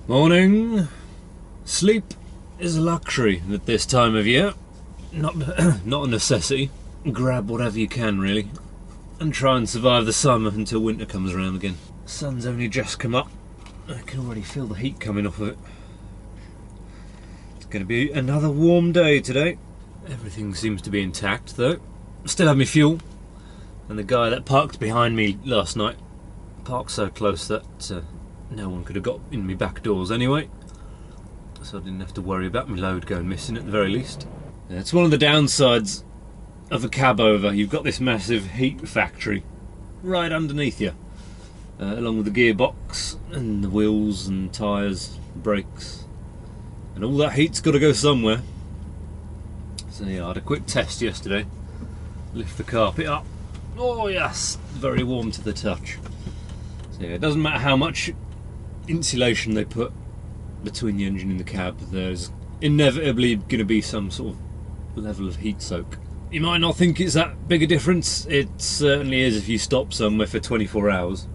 Morning. Sleep is a luxury at this time of year. Not a necessity. Grab whatever you can, really, and try and survive the summer until winter comes around again. The sun's only just come up. I can already feel the heat coming off of it. It's going to be another warm day today. Everything seems to be intact, though. Still have my fuel, and the guy that parked behind me last night parked so close that no one could have got in my back doors anyway, so I didn't have to worry about my load going missing at the very least. It's one of the downsides of a cab over. You've got this massive heat factory right underneath you, along with the gearbox and the wheels and tyres, brakes, and all that heat's got to go somewhere. So yeah, I had a quick test yesterday. Lift the carpet up. Oh yes, very warm to the touch. So yeah, it doesn't matter how much insulation they put between the engine and the cab, there's inevitably going to be some sort of level of heat soak. You might not think it's that big a difference. It certainly is if you stop somewhere for 24 hours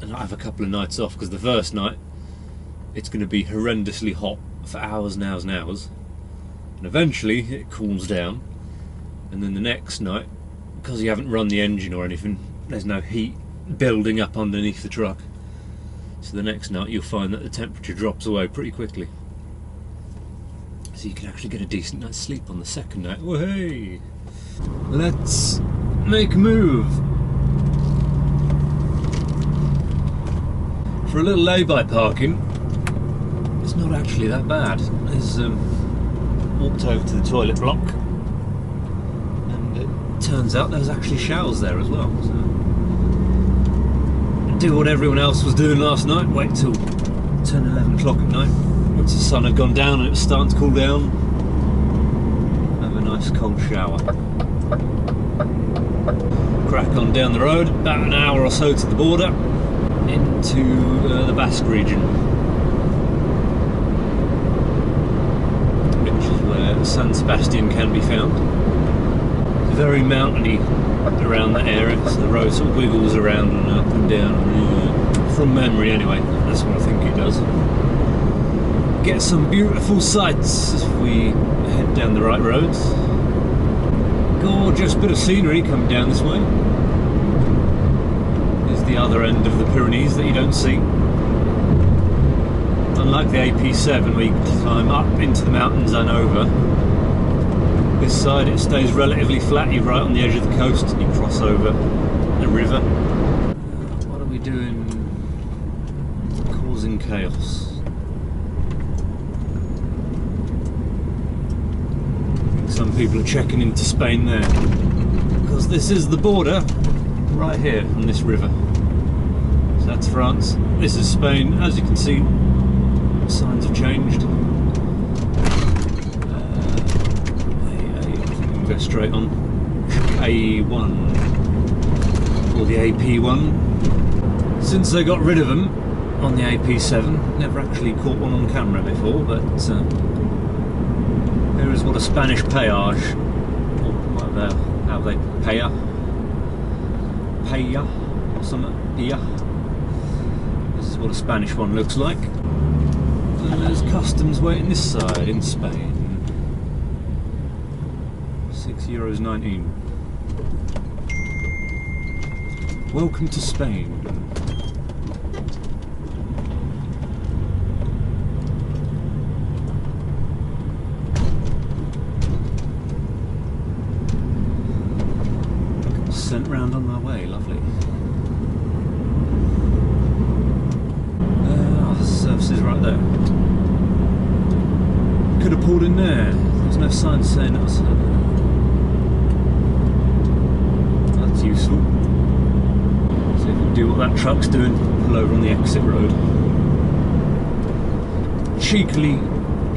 and I have a couple of nights off, because the first night it's going to be horrendously hot for hours and hours and hours, and eventually it cools down, and then the next night, because you haven't run the engine or anything, there's no heat building up underneath the truck. So the next night you'll find that the temperature drops away pretty quickly. So you can actually get a decent night's sleep on the second night. Oh hey! Let's make a move. For a little lay-by parking, it's not actually that bad. There's walked over to the toilet block, and it turns out there's actually showers there as well. So do what everyone else was doing last night, wait till 10, 11 o'clock at night, once the sun had gone down and it was starting to cool down, have a nice cold shower. Crack on down the road, about an hour or so to the border, into the Basque region, which is where San Sebastian can be found. It's very mountainy around that area, so the road sort of wiggles around and up and down, from memory anyway, that's what I think it does. Get some beautiful sights as we head down the right roads. Gorgeous bit of scenery coming down this way. There's the other end of the Pyrenees that you don't see. Unlike the AP7 where you can climb up into the mountains and over, this side it stays relatively flat. You're right on the edge of the coast and you cross over a river. What are we doing? Causing chaos. I think some people are checking into Spain there, because this is the border right here on this river. So that's France, this is Spain. As you can see, signs have changed. Go straight on A1 or the AP1. Since they got rid of them on the AP7, never actually caught one on camera before, but here is what a Spanish peage, or whatever, how they paya or something, yeah. This is what a Spanish one looks like. And there's customs waiting this side in Spain. €6.19. Welcome to Spain. Sent round on my way, lovely. The service is right there. Could have pulled in there. There's no sign saying it was. Useful. So if you do what that truck's doing, pull over on the exit road. Cheekily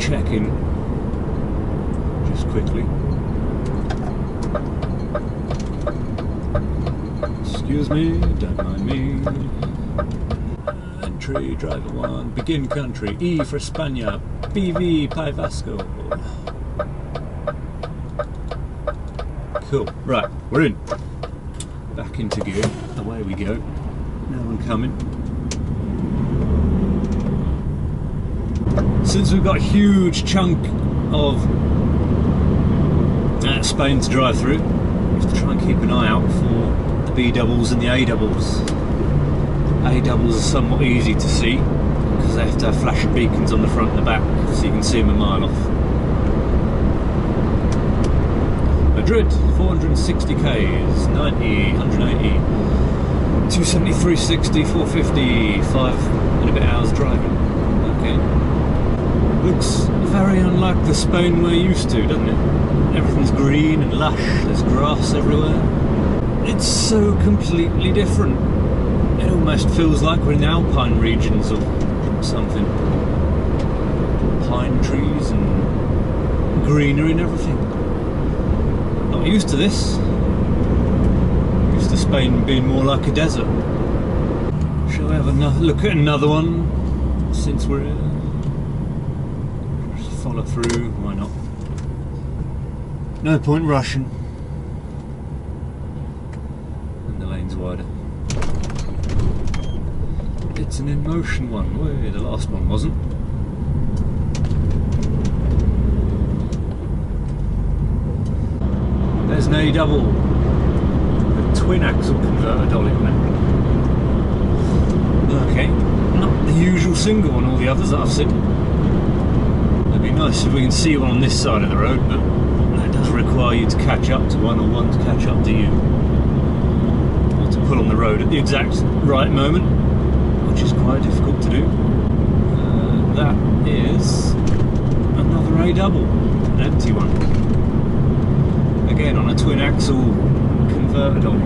checking, just quickly. Excuse me, don't mind me. Entry, driver 1, begin country, E for España, PV, Pi Vasco. Cool, right, we're in. Back into gear, away we go. No one coming. Since we've got a huge chunk of Spain to drive through, we have to try and keep an eye out for the B doubles and the A doubles. A doubles are somewhat easy to see because they have to have flashing beacons on the front and the back so you can see them a mile off. Madrid, 460 k's, 90, 180, 270, 360, 450, 5 and a bit hours driving. Okay. Looks very unlike the Spain we're used to, doesn't it? Everything's green and lush, there's grass everywhere. It's so completely different. It almost feels like we're in the alpine regions or something. Pine trees and greenery and everything. Not used to this. Used to Spain being more like a desert. Shall we have another look at another one since we're here? Just follow through, why not? No point rushing. And the lane's wider. It's an in-motion one. Wait, the last one wasn't. There's an A double. The twin axle converter dolly on it. Okay, not the usual single on all the others that I've seen. It'd be nice if we can see one on this side of the road, but that does require you to catch up to one or one to catch up to you. Or to pull on the road at the exact right moment, which is quite difficult to do. That is another A double, an empty one. Again on a twin axle converter dolly,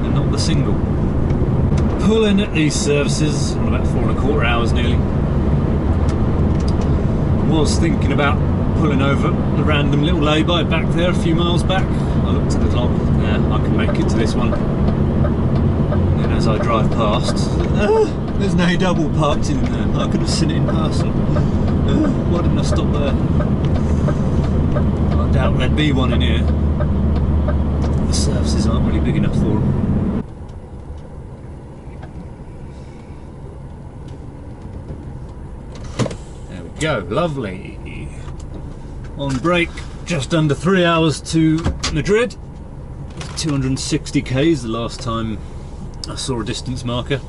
and not the single. Pulling at these services on about 4¼ hours nearly. Was thinking about pulling over the random little lay-by back there a few miles back. I looked at the clock, yeah, I can make it to this one. And then as I drive past, there's an A double parked in there. I could have seen it in person. Why didn't I stop there? I doubt there'd be one in here. The services aren't really big enough for them. There we go, lovely. On break, just under 3 hours to Madrid. 260 k's the last time I saw a distance marker.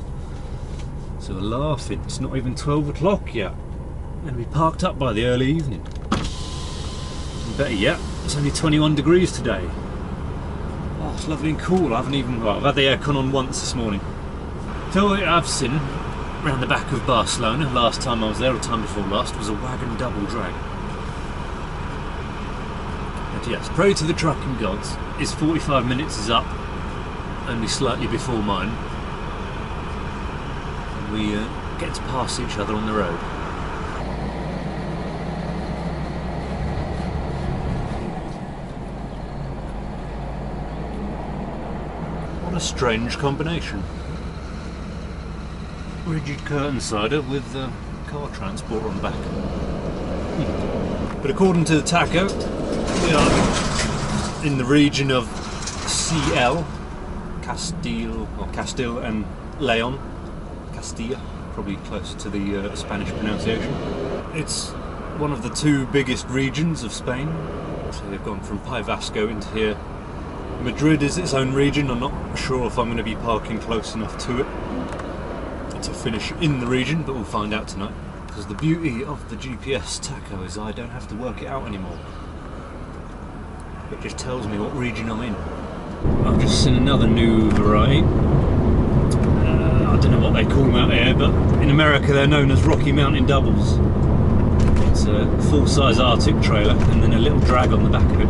So we're laughing, it's not even 12 o'clock yet. And we parked up by the early evening. And better yet, it's only 21 degrees today. Oh, it's lovely and cool. I haven't even, well, I've had the aircon on once this morning. So what I've seen around the back of Barcelona, last time I was there, or time before last, was a wagon double drag. But yes, pray to the trucking gods. His 45 minutes is up, only slightly before mine. And we get to pass each other on the road. What a strange combination. Rigid curtain cider with car transport on the back. But according to the taco, we are in the region of CL, Castile and Leon. Castilla, probably closer to the Spanish pronunciation. It's one of the two biggest regions of Spain. So they've gone from Pai Vasco into here. Madrid is its own region. I'm not sure if I'm going to be parking close enough to it to finish in the region, but we'll find out tonight. Because the beauty of the GPS taco is I don't have to work it out anymore. It just tells me what region I'm in. I've just seen another new variety. I don't know what they call them out here, but in America they're known as Rocky Mountain Doubles. It's a full-size Arctic trailer and then a little drag on the back of it.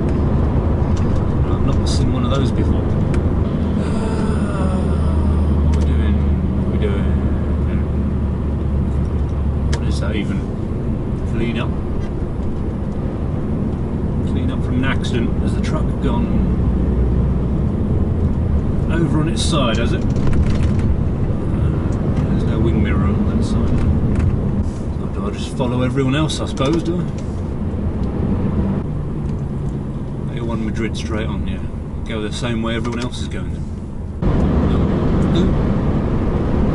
I've not seen one of those before. What we're doing. What is that even? Clean up from an accident. Has the truck gone over on its side, has it? There's no wing mirror on that side. So do I just follow everyone else, I suppose, do I? A1 Madrid straight on, yeah. Go the same way everyone else is going then.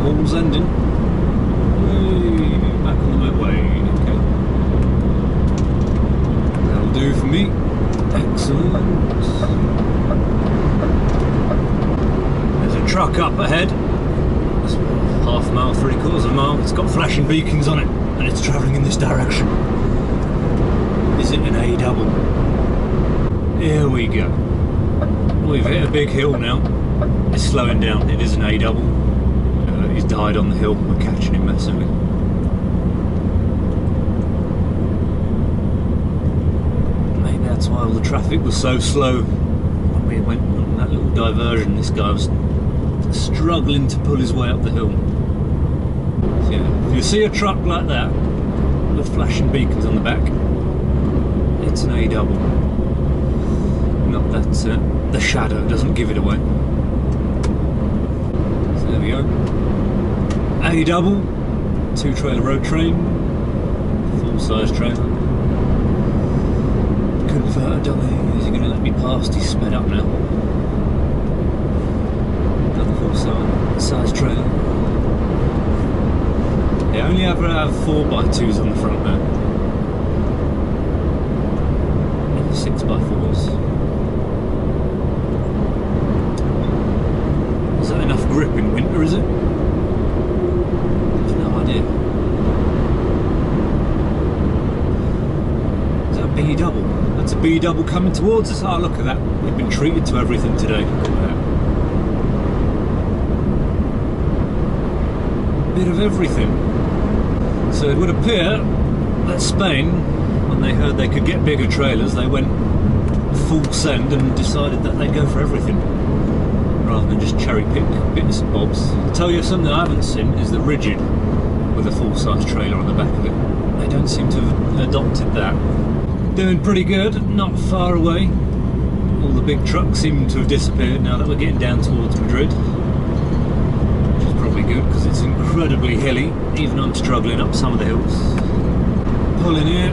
All's ending. Hey, back on the motorway. truck up ahead. It's half a mile, 3/4 of a mile. It's got flashing beacons on it, and it's travelling in this direction. Is it an A double? Here we go. We've hit a big hill now. It's slowing down. It is an A double. He's died on the hill. We're catching him massively. Maybe that's why all the traffic was so slow when we went on that little diversion. This guy was struggling to pull his way up the hill. So yeah, if you see a truck like that with flashing beacons on the back, it's an A double. Not that the shadow doesn't give it away. So there we go. A double, 2-trailer road train, full-size trailer. Converter dolly. Is he going to let me past? He's sped up now. Another full-size trailer. Yeah, only ever have 4x2s on the front there. 6x4s. Is that enough grip in winter, is it? I've no idea. Is that a B double? That's a B double coming towards us. Oh, look at that. We've been treated to everything today. Look at that. Bit of everything. So it would appear that Spain, when they heard they could get bigger trailers, they went full send and decided that they'd go for everything rather than just cherry pick bits and bobs. I'll tell you something I haven't seen is the rigid with a full-size trailer on the back of it. They don't seem to have adopted that. Doing pretty good, not far away. All the big trucks seem to have disappeared now that we're getting down towards Madrid, which is probably good because it's incredibly hilly. Even I'm struggling up some of the hills. Pulling here.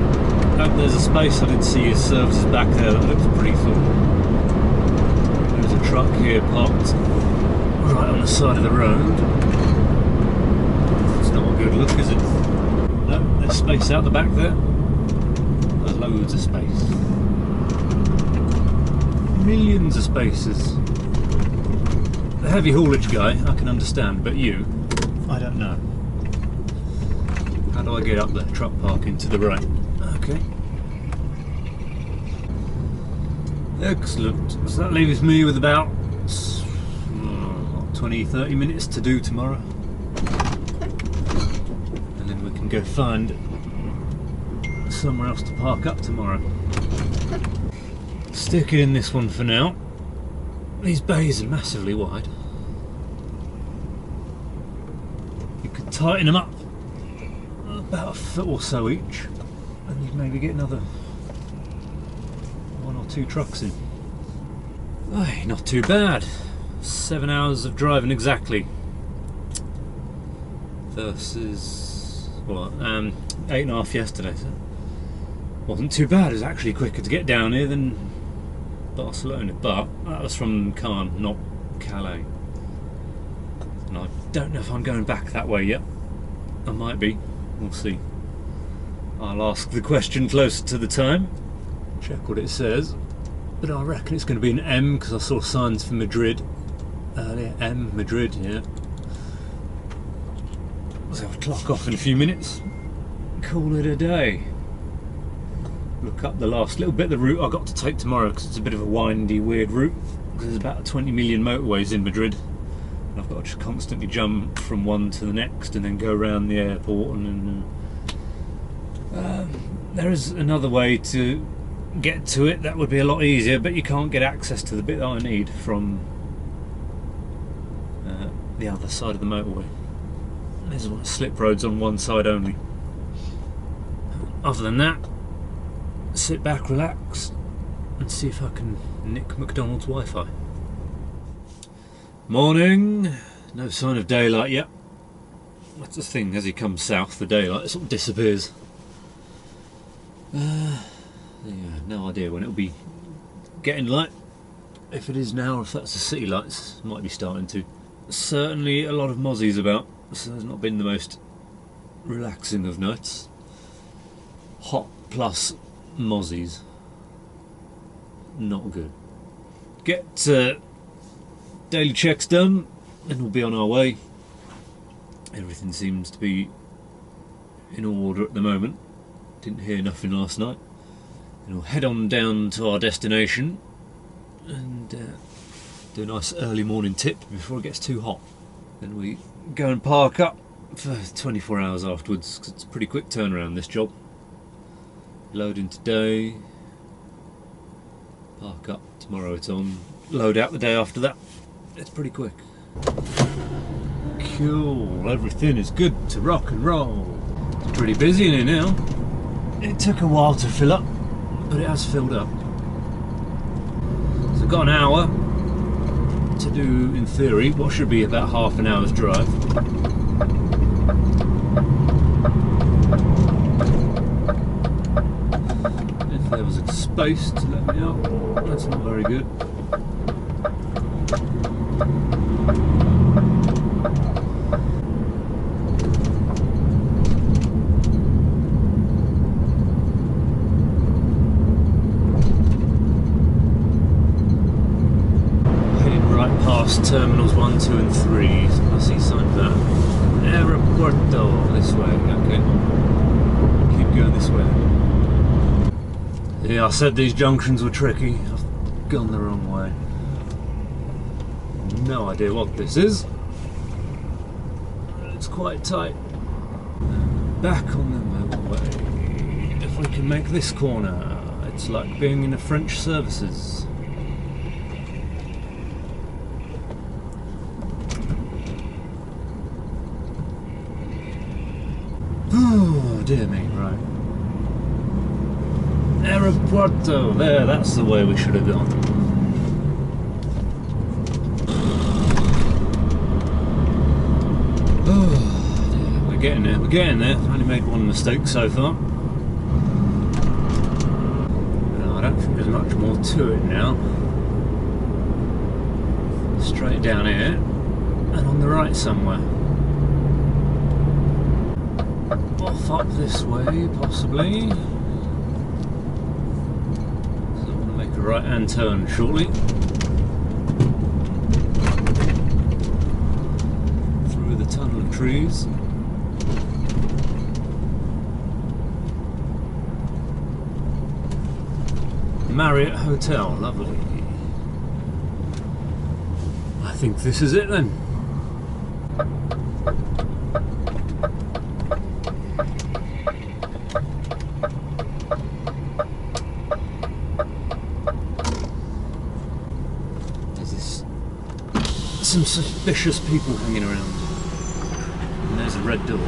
Oh, there's a space. I did see his services back there. That looks pretty full. There's a truck here parked right on the side of the road. It's not a good look, is it? No, there's space out the back there. There's loads of space. Millions of spaces. The heavy haulage guy, I can understand, but you, I don't know. How do I get up there? Truck parking to the right. Okay. Excellent. So that leaves me with about 20-30 minutes to do tomorrow. And then we can go find somewhere else to park up tomorrow. Stick it in this one for now. These bays are massively wide. You could tighten them up about a foot or so each, and you'd maybe get another 1 or 2 trucks in. Aye, not too bad. 7 hours of driving exactly versus what, 8.5 yesterday. So wasn't too bad. It was actually quicker to get down here than Barcelona, but that was from Caen, not Calais. And I don't know if I'm going back that way yet. I might be. We'll see. I'll ask the question closer to the time. Check what it says. But I reckon it's going to be an M because I saw signs for Madrid earlier. M, Madrid, yeah. So I'll clock off in a few minutes. Call it a day. Look up the last little bit of the route I've got to take tomorrow because it's a bit of a windy, weird route. Because there's about 20 million motorways in Madrid. And I've got to just constantly jump from one to the next and then go around the airport. And then, there is another way to get to it that would be a lot easier, but you can't get access to the bit that I need from the other side of the motorway. There's slip roads on one side only. Other than that, sit back, relax, and see if I can nick McDonald's Wi-Fi. Morning. No sign of daylight yet. That's the thing, as you come south, the daylight sort of disappears. Yeah, no idea when it'll be getting light. If it is now, or if that's the city lights, might be starting to. Certainly a lot of mozzies about, so it's not been the most relaxing of nights. Hot plus mozzies. Not good. Get daily checks done. then we'll be on our way. Everything seems to be in order at the moment. Didn't hear nothing last night. And we'll head on down to our destination and do a nice early morning tip before it gets too hot. Then we go and park up for 24 hours afterwards, 'cause it's a pretty quick turnaround, this job. Load in today, park up, tomorrow it's on, load out the day after that. It's pretty quick. Cool, everything is good to rock and roll. It's pretty busy in here now. It took a while to fill up, but it has filled up. So I've got an hour to do, in theory, what should be about half an hour's drive. If there was a space to let me out, that's not very good. Terminals 1, 2 and 3. I see sign for that. Aeropuerto, this way, okay. Keep going this way. Yeah, I said these junctions were tricky. I've gone the wrong way. No idea what this is. It's quite tight. Back on the motorway. If we can make this corner, it's like being in a French services. Oh dear me, right. Aeropuerto, there, that's the way we should have gone. Oh dear, we're getting there. I've only made one mistake so far. No, I don't think there's much more to it now. Straight down here, and on the right somewhere. Off up this way, possibly. So I'm going to make a right-hand turn shortly. Through the tunnel of trees. Marriott Hotel, lovely. I think this is it then. Some suspicious people hanging around. And there's a red door.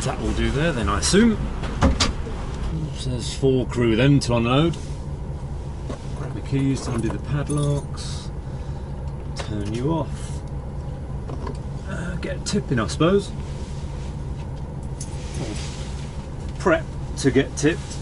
That will do there then, I assume. So there's 4 crew then to unload. Keys to undo the padlocks, turn you off, get tipping I suppose, or prep to get tipped.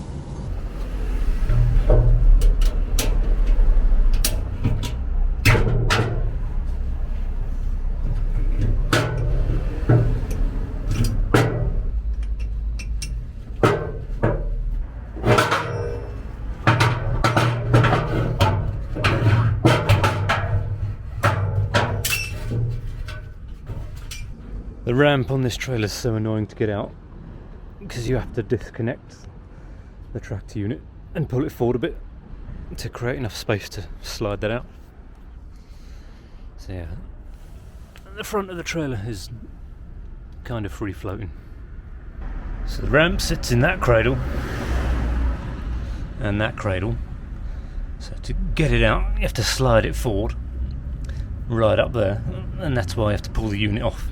The ramp on this trailer is so annoying to get out because you have to disconnect the tractor unit and pull it forward a bit to create enough space to slide that out. So yeah, the front of the trailer is kind of free floating. So the ramp sits in that cradle and that cradle. So to get it out, you have to slide it forward right up there, and that's why you have to pull the unit off.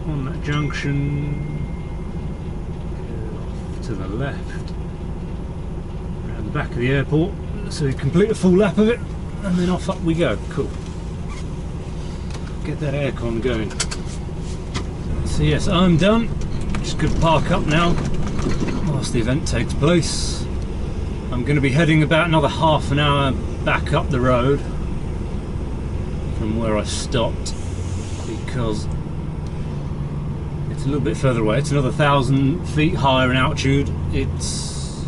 On that junction, off to the left, around the back of the airport, so we complete a full lap of it, and then off up we go. Cool. get that aircon going. So yes, I'm done. Just gonna park up now whilst the event takes place. I'm going to be heading about another half an hour back up the road from where I stopped, because it's a little bit further away. It's another 1,000 feet higher in altitude. It's,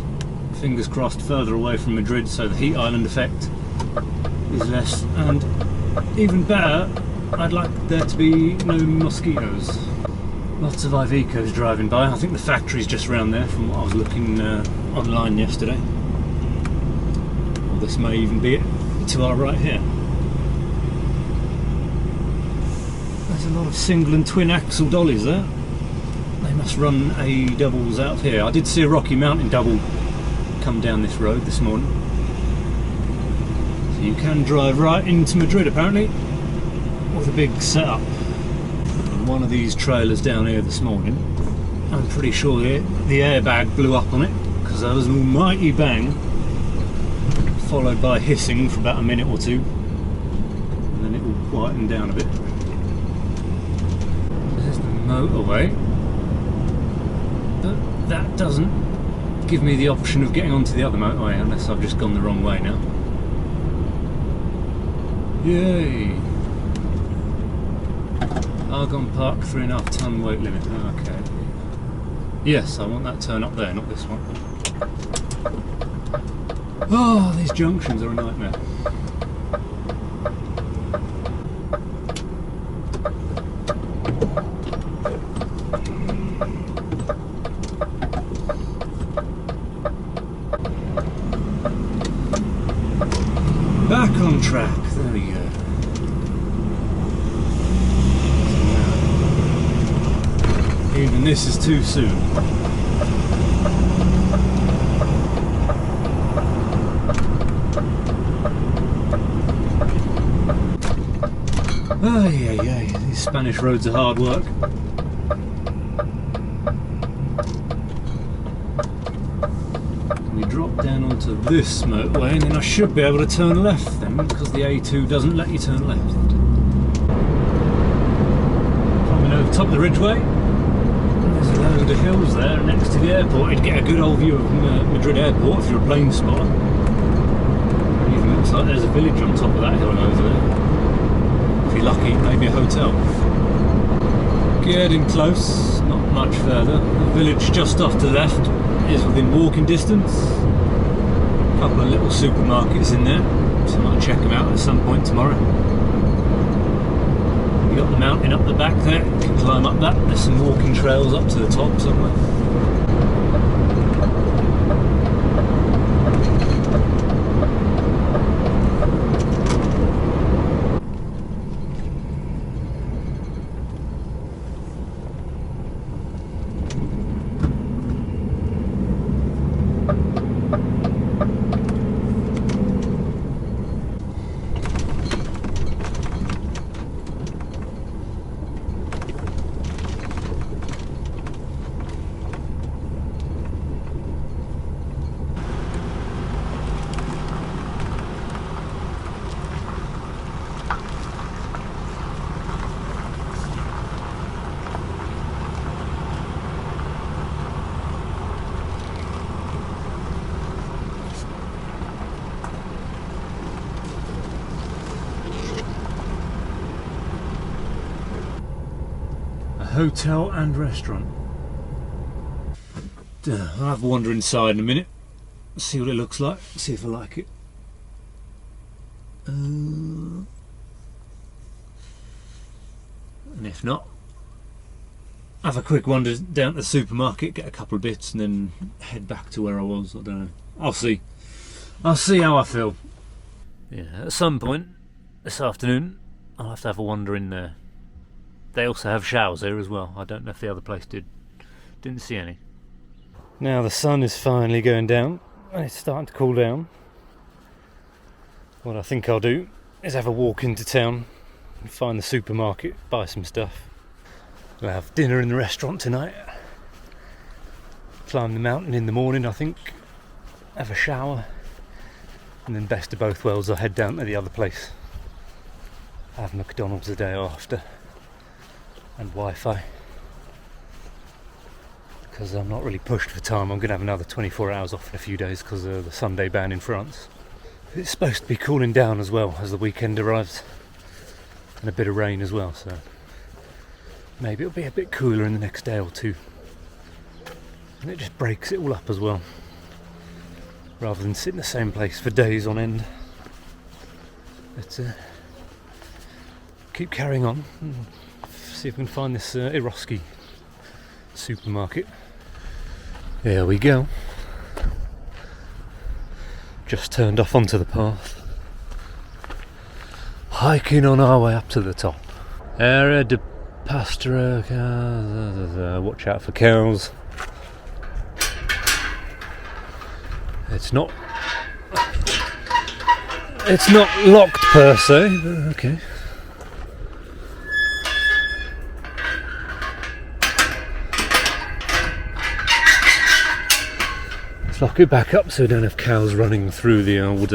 fingers crossed, further away from Madrid, so the heat island effect is less. And even better, I'd like there to be no mosquitoes. Lots of Ivecos driving by. I think the factory's just around there from what I was looking online yesterday. Or this may even be it to our right here. There's a lot of single and twin axle dollies there. They must run A doubles out here. I did see a Rocky Mountain double come down this road this morning. So you can drive right into Madrid apparently with a big setup. One of these trailers down here this morning, I'm pretty sure the airbag blew up on it, because there was an almighty bang followed by hissing for about a minute or two, and then it all quietened down a bit. There's the motorway, but that doesn't give me the option of getting onto the other motorway unless I've just gone the wrong way now. Yay! Argon Park 3.5 ton weight limit. Okay. Yes, I want that turn up there, not this one. Oh, these junctions are a nightmare. Back on track. There we go. Even this is too soon. Oh yeah, these Spanish roads are hard work. We drop down onto this motorway and then I should be able to turn left then, because the A2 doesn't let you turn left. Coming over top of the ridgeway. There's a load of hills there next to the airport. You'd get a good old view of Madrid airport if you're a plane spotter. It even looks like there's a village on top of that hill over there. If you're lucky, maybe a hotel. Getting close, not much further. The village just off to the left is within walking distance. A couple of little supermarkets in there, so I might check them out at some point tomorrow. You've got the mountain up the back there, you can climb up that. There's some walking trails up to the top somewhere. Hotel and restaurant. I'll have a wander inside in a minute, see what it looks like, see if I like it. And if not, have a quick wander down to the supermarket, get a couple of bits and then head back to where I was. I don't know. I'll see how I feel. Yeah, at some point this afternoon I'll have to have a wander in there. They also have showers there as well. I don't know if the other place did. Didn't see any. Now the sun is finally going down and it's starting to cool down. What I think I'll do is have a walk into town and find the supermarket, buy some stuff. We'll have dinner in the restaurant tonight. Climb the mountain in the morning, I think. Have a shower. And then best of both worlds, I'll head down to the other place. have McDonald's the day after and Wi-Fi, because I'm not really pushed for time. I'm going to have another 24 hours off in a few days because of the Sunday ban in France. It's supposed to be cooling down as well as the weekend arrives, and a bit of rain as well, so maybe it'll be a bit cooler in the next day or two, and it just breaks it all up as well, rather than sit in the same place for days on end. Let's keep carrying on and see if we can find this Eroski supermarket. There we go. Just turned off onto the path, hiking on our way up to the top. Area de pasture, watch out for cows. It's not locked per se, but okay. Let's lock it back up so we don't have cows running through the old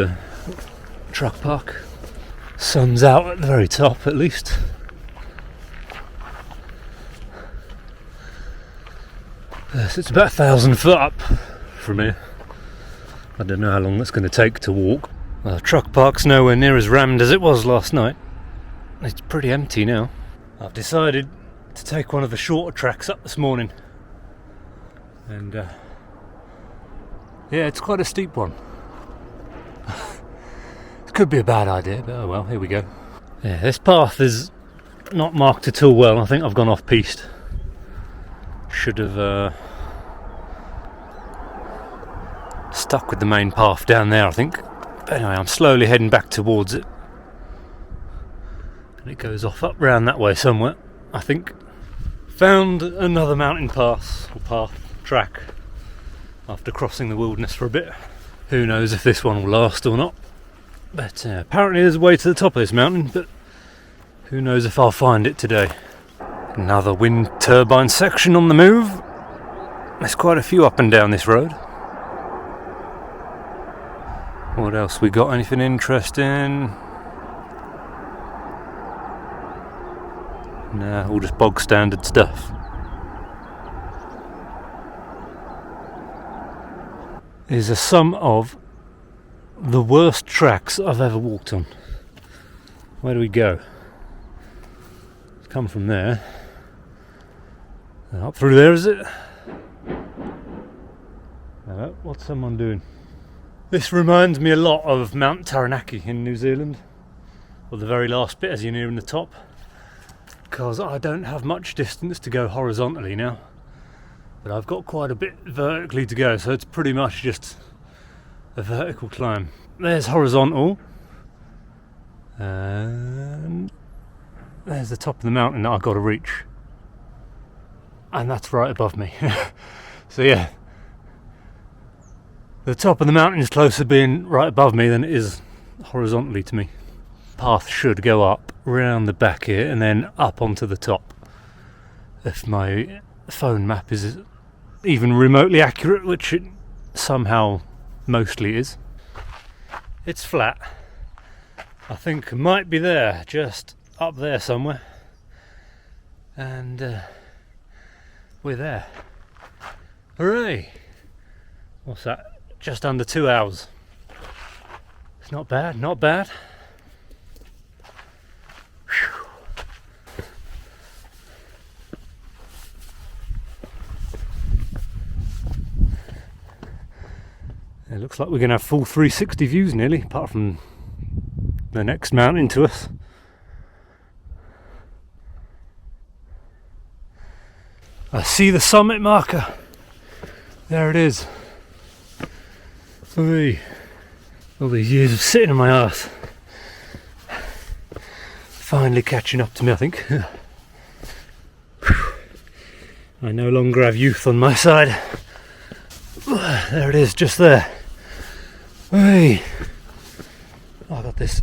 truck park. Sun's out at the very top at least. Yes, it's about 1,000 foot up from here. I don't know how long that's going to take to walk. Well, the truck park's nowhere near as rammed as it was last night. It's pretty empty now. I've decided to take one of the shorter tracks up this morning. And yeah, it's quite a steep one. It could be a bad idea, but oh well, here we go. Yeah, this path is not marked at all well. I think I've gone off piste. Should have stuck with the main path down there, I think. But anyway, I'm slowly heading back towards it. And it goes off up round that way somewhere, I think. Found another mountain pass, or path, track, after crossing the wilderness for a bit. Who knows if this one will last or not. But apparently there's a way to the top of this mountain, but who knows if I'll find it today. Another wind turbine section on the move. There's quite a few up and down this road. What else we got? Anything interesting? Nah, all just bog standard stuff. Is a sum of the worst tracks I've ever walked on. Where do we go? Let's come from there. Up through there, is it? What's someone doing? This reminds me a lot of Mount Taranaki in New Zealand, or the very last bit as you're nearing the top, because I don't have much distance to go horizontally now. But I've got quite a bit vertically to go, so it's pretty much just a vertical climb. There's horizontal, and there's the top of the mountain that I've got to reach, and that's right above me. So yeah, the top of the mountain is closer being right above me than it is horizontally to me. Path should go up round the back here and then up onto the top, if my phone map is even remotely accurate, which it somehow mostly is. It's flat. I think it might be there, just up there somewhere, and we're there. Hooray! What's that? Just under 2 hours. It's not bad, not bad. It looks like we're going to have full 360 views nearly, apart from the next mountain to us. I see the summit marker. There it is. Hooray. All these years of sitting on my arse. Finally catching up to me, I think. I no longer have youth on my side. There it is, just there. Hey, I've got this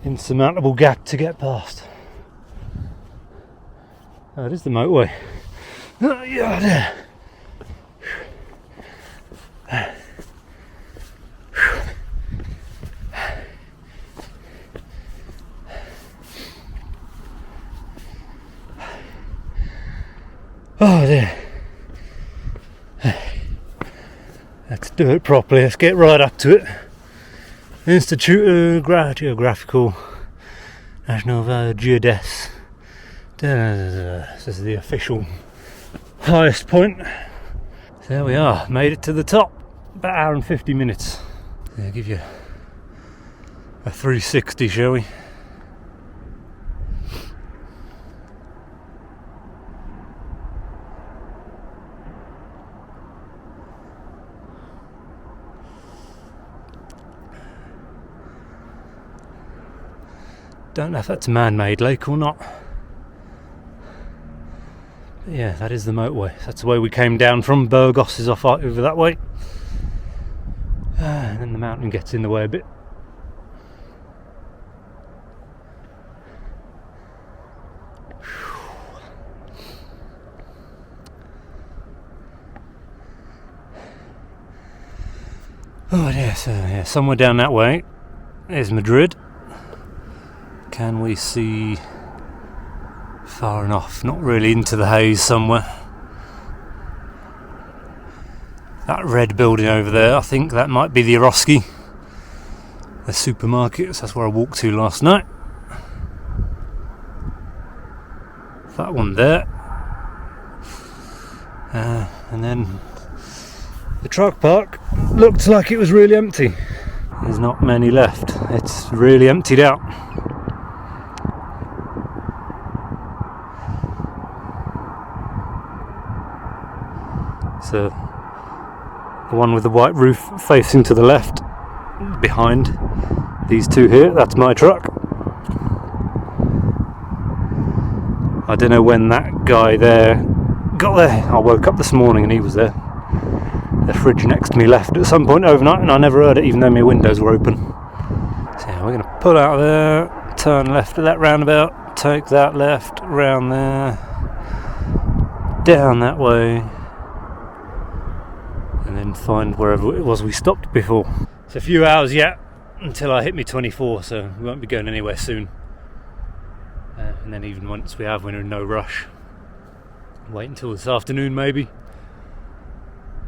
insurmountable gap to get past. Oh, it is the motorway. Oh, yeah, there. do it properly. Let's get right up to it. Institute of Geographical National Geodès. This is the official highest point. So there we are, made it to the top. About an hour and 50 minutes. Yeah, give you a 360, shall we? Don't know if that's a man-made lake or not. But yeah, that is the motorway. That's the way we came down from. Burgos is off over that way. And then the mountain gets in the way a bit. Oh yeah, so yeah, somewhere down that way is Madrid. Can we see far enough? Not really, into the haze somewhere. That red building over there, I think that might be the Eroski, the supermarket. That's where I walked to last night. That one there. And then the truck park looked like it was really empty. There's not many left. It's really emptied out. So the one with the white roof facing to the left, behind these two here, that's my truck. I don't know when that guy there got there. I woke up this morning and he was there. The fridge next to me left at some point overnight and I never heard it, even though my windows were open. So yeah, we're going to pull out there, turn left at that roundabout, take that left, round there, down that way, and then find wherever it was we stopped before. It's a few hours yet until I hit me 24, so we won't be going anywhere soon. And then even once we have, we're in no rush. Wait until this afternoon maybe,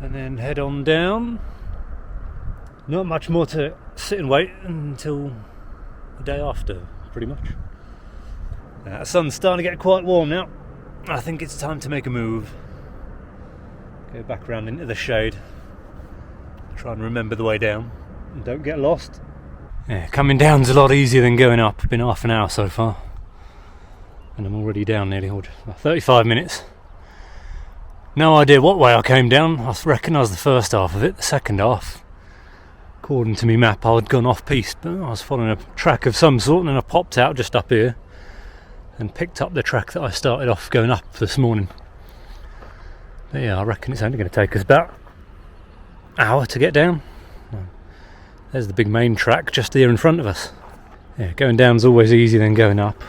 and then head on down. Not much more to sit and wait until the day after, pretty much. The sun's starting to get quite warm now. I think it's time to make a move. Go back around into the shade. Try and remember the way down and don't get lost. Yeah, coming down's a lot easier than going up. Been half an hour so far and I'm already down nearly 35 minutes. No idea what way I came down. I recognised the first half of it. The second half, according to my map, I'd gone off piste, but I was following a track of some sort and then I popped out just up here and picked up the track that I started off going up this morning. But yeah, I reckon it's only going to take us about an hour to get down. There's the big main track just here in front of us. Yeah, going down's always easier than going up,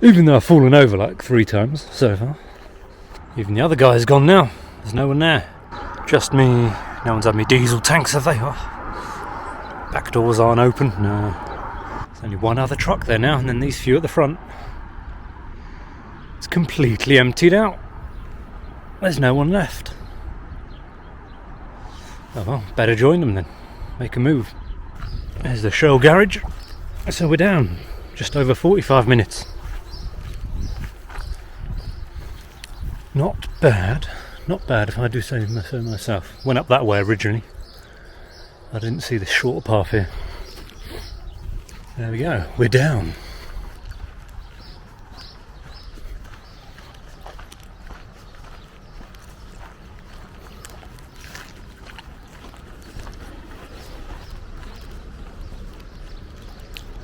even though I've fallen over like 3 times so far. Even the other guy's gone now. There's no one there. Just me. No one's had me diesel tanks, have they? Oh. Back doors aren't open. No. There's only one other truck there now, and then these few at the front. It's completely emptied out. There's no one left. Oh well, better join them then. Make a move. There's the Shell garage. So we're down. Just over 45 minutes. Not bad. Not bad if I do say so myself. Went up that way originally. I didn't see the short path here. There we go. We're down.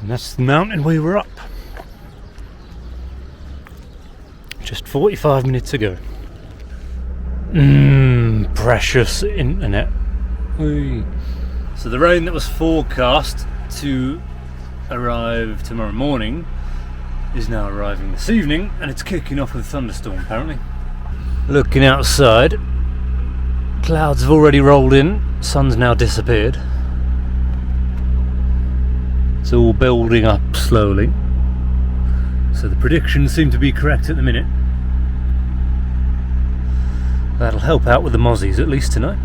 And that's the mountain we were up just 45 minutes ago. Precious internet. Whee. So the rain that was forecast to arrive tomorrow morning is now arriving this evening, and it's kicking off with a thunderstorm apparently. Looking outside, clouds have already rolled in, sun's now disappeared. It's all building up slowly, so the predictions seem to be correct at the minute. That'll help out with the mozzies at least tonight.